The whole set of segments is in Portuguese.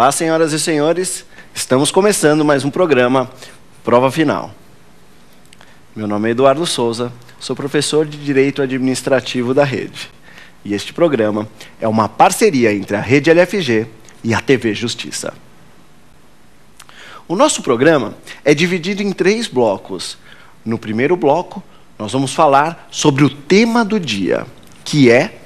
Olá, senhoras e senhores. Estamos começando mais um programa Prova Final. Meu nome é Eduardo Souza, sou professor de Direito Administrativo da Rede. E este programa é uma parceria entre a Rede LFG e a TV Justiça. O nosso programa é dividido em 3 blocos. No primeiro bloco, nós vamos falar sobre o tema do dia, que é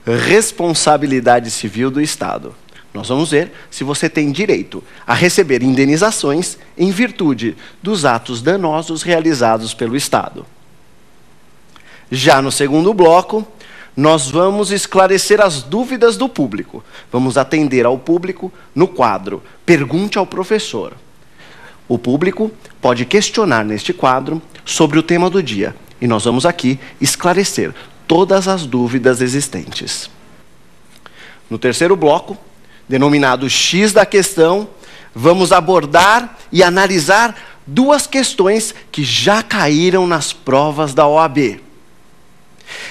responsabilidade civil do Estado. Nós vamos ver se você tem direito a receber indenizações em virtude dos atos danosos realizados pelo Estado. Já no segundo bloco, nós vamos esclarecer as dúvidas do público. Vamos atender ao público no quadro Pergunte ao Professor. O público pode questionar neste quadro sobre o tema do dia e nós vamos aqui esclarecer todas as dúvidas existentes. No terceiro bloco, denominado X da questão, vamos abordar e analisar 2 questões que já caíram nas provas da OAB.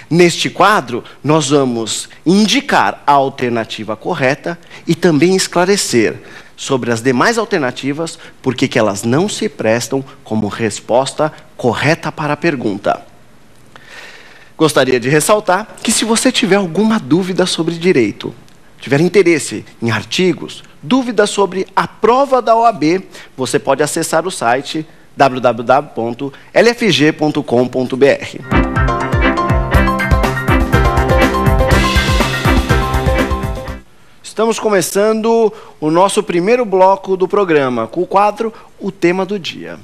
Neste quadro, nós vamos indicar a alternativa correta e também esclarecer sobre as demais alternativas, porque que elas não se prestam como resposta correta para a pergunta. Gostaria de ressaltar que se você tiver alguma dúvida sobre direito, tiver interesse em artigos, dúvidas sobre a prova da OAB, você pode acessar o site www.lfg.com.br. Estamos começando o nosso primeiro bloco do programa, com o quadro O Tema do Dia,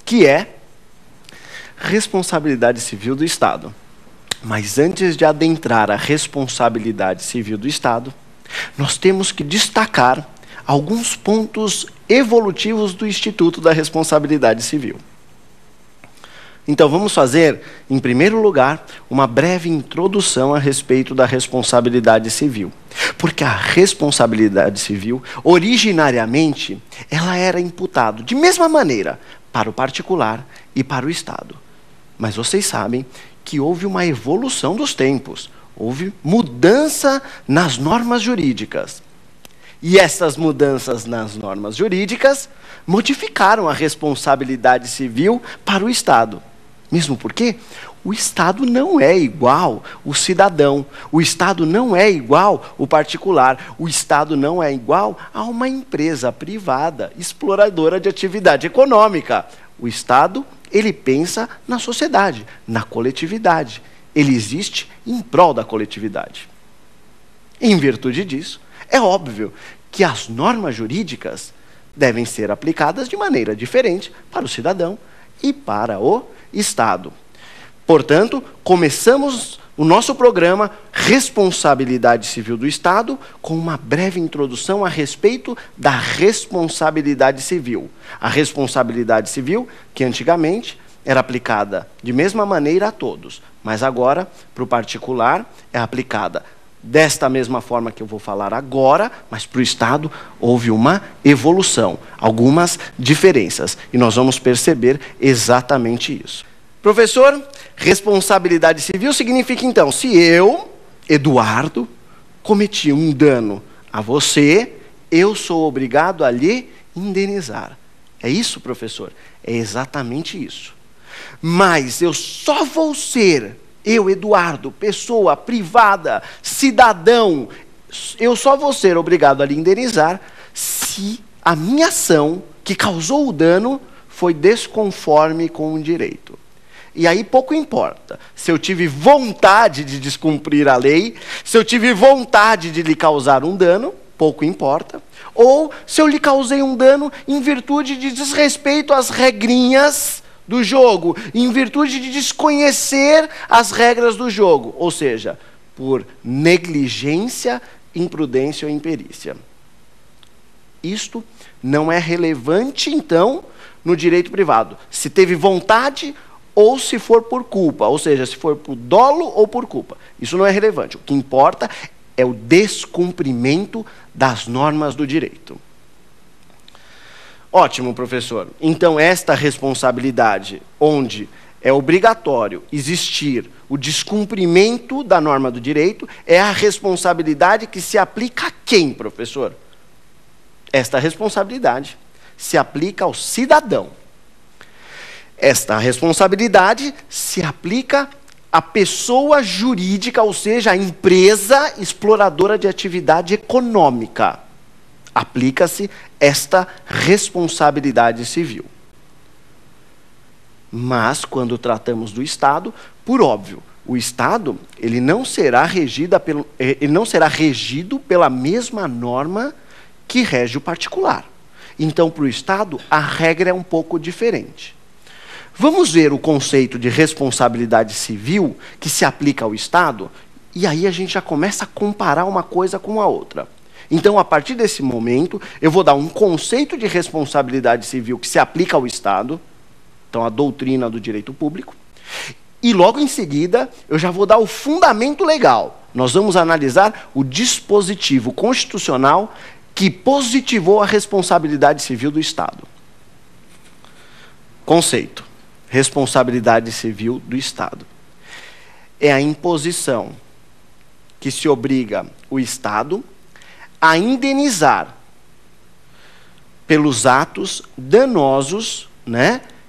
que é responsabilidade civil do Estado. Mas antes de adentrar a responsabilidade civil do Estado, nós temos que destacar alguns pontos evolutivos do Instituto da Responsabilidade Civil. Então, vamos fazer, em primeiro lugar, uma breve introdução a respeito da responsabilidade civil. Porque a responsabilidade civil, originariamente, ela era imputada de mesma maneira para o particular e para o Estado. Mas vocês sabem que houve uma evolução dos tempos, houve mudança nas normas jurídicas. E essas mudanças nas normas jurídicas modificaram a responsabilidade civil para o Estado. Mesmo porque o Estado não é igual o cidadão, o Estado não é igual o particular, o Estado não é igual a uma empresa privada exploradora de atividade econômica. O Estado, ele pensa na sociedade, na coletividade. Ele existe em prol da coletividade. Em virtude disso, é óbvio que as normas jurídicas devem ser aplicadas de maneira diferente para o cidadão e para o Estado. Portanto, começamos o nosso programa Responsabilidade Civil do Estado com uma breve introdução a respeito da responsabilidade civil. A responsabilidade civil, que antigamente era aplicada de mesma maneira a todos, mas agora, para o particular, é aplicada desta mesma forma que eu vou falar agora, mas para o Estado houve uma evolução, algumas diferenças, e nós vamos perceber exatamente isso. Professor, responsabilidade civil significa então, se eu, Eduardo, cometi um dano a você, eu sou obrigado a lhe indenizar. É isso, professor? É exatamente isso. Mas eu só vou ser, eu, Eduardo, pessoa privada, cidadão, eu só vou ser obrigado a lhe indenizar se a minha ação que causou o dano foi desconforme com o direito. E aí pouco importa se eu tive vontade de descumprir a lei, se eu tive vontade de lhe causar um dano, pouco importa, ou se eu lhe causei um dano em virtude de desrespeito às regrinhas do jogo, em virtude de desconhecer as regras do jogo, ou seja, por negligência, imprudência ou imperícia. Isto não é relevante, então, no direito privado. Se teve vontade ou se for por culpa, ou seja, se for por dolo ou por culpa. Isso não é relevante. O que importa é o descumprimento das normas do direito. Ótimo, professor. Então, esta responsabilidade, onde é obrigatório existir o descumprimento da norma do direito, é a responsabilidade que se aplica a quem, professor? esta responsabilidade se aplica ao cidadão. Esta responsabilidade se aplica à pessoa jurídica, ou seja, à empresa exploradora de atividade econômica. Aplica-se esta responsabilidade civil. Mas, quando tratamos do Estado, por óbvio, o Estado ele não será regido pela mesma norma que rege o particular. Então, para o Estado, a regra é um pouco diferente. Vamos ver o conceito de responsabilidade civil que se aplica ao Estado, e aí a gente já começa a comparar uma coisa com a outra. Então, a partir desse momento, eu vou dar um conceito de responsabilidade civil que se aplica ao Estado, então a doutrina do direito público, e logo em seguida eu já vou dar o fundamento legal. Nós vamos analisar o dispositivo constitucional que positivou a responsabilidade civil do Estado. Conceito: responsabilidade civil do Estado. É a imposição que se obriga o Estado a indenizar pelos atos danosos,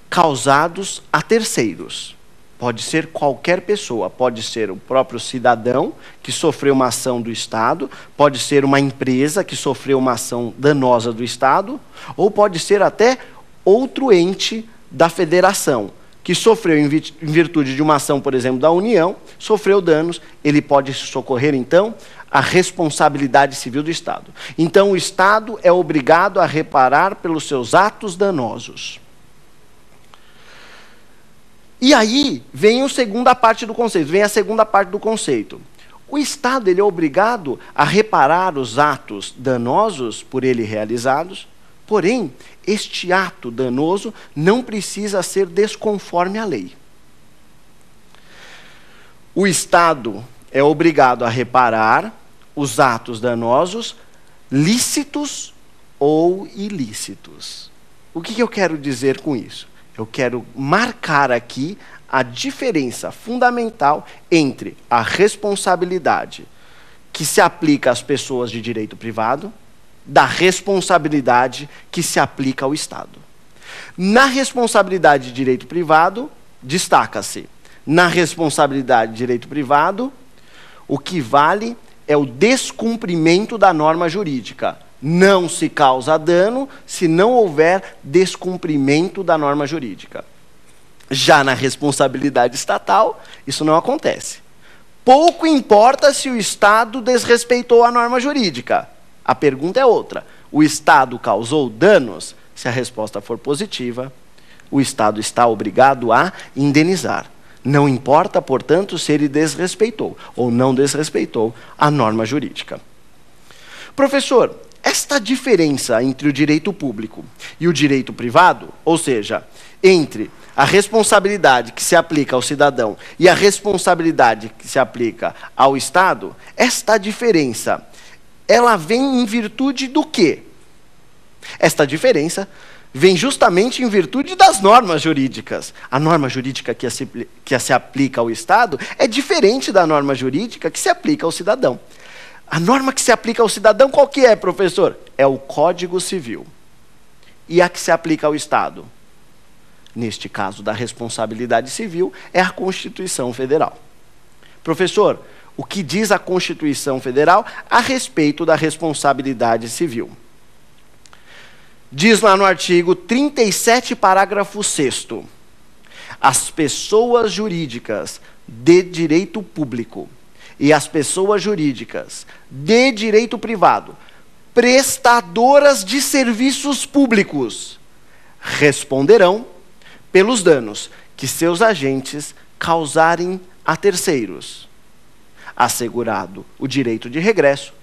causados a terceiros. Pode ser qualquer pessoa, pode ser o próprio cidadão que sofreu uma ação do Estado, pode ser uma empresa que sofreu uma ação danosa do Estado, ou pode ser até outro ente da federação, que sofreu em virtude de uma ação, por exemplo, da União, sofreu danos, ele pode socorrer, então, a responsabilidade civil do Estado. Então, o Estado é obrigado a reparar pelos seus atos danosos. E aí vem a segunda parte do conceito. O Estado ele é obrigado a reparar os atos danosos por ele realizados, porém, este ato danoso não precisa ser desconforme à lei. O Estado é obrigado a reparar os atos danosos lícitos ou ilícitos. O que eu quero dizer com isso? Eu quero marcar aqui a diferença fundamental entre a responsabilidade que se aplica às pessoas de direito privado da responsabilidade que se aplica ao Estado. Na responsabilidade de direito privado, destaca-se. Na responsabilidade de direito privado, o que vale é o descumprimento da norma jurídica. Não se causa dano se não houver descumprimento da norma jurídica. Já na responsabilidade estatal, isso não acontece. Pouco importa se o Estado desrespeitou a norma jurídica. A pergunta é outra. O Estado causou danos? Se a resposta for positiva, o Estado está obrigado a indenizar. Não importa, portanto, se ele desrespeitou ou não desrespeitou a norma jurídica. Professor, esta diferença entre o direito público e o direito privado, ou seja, entre a responsabilidade que se aplica ao cidadão e a responsabilidade que se aplica ao Estado, esta diferença, ela vem em virtude do quê? Esta diferença vem justamente em virtude das normas jurídicas. A norma jurídica que se aplica ao Estado é diferente da norma jurídica que se aplica ao cidadão. A norma que se aplica ao cidadão, qual que é, professor? É o Código Civil. E a que se aplica ao Estado? Neste caso da responsabilidade civil, é a Constituição Federal. Professor, o que diz a Constituição Federal a respeito da responsabilidade civil? Diz lá no artigo 37, parágrafo 6º, as pessoas jurídicas de direito público e as pessoas jurídicas de direito privado, prestadoras de serviços públicos, responderão pelos danos que seus agentes causarem a terceiros, assegurado o direito de regresso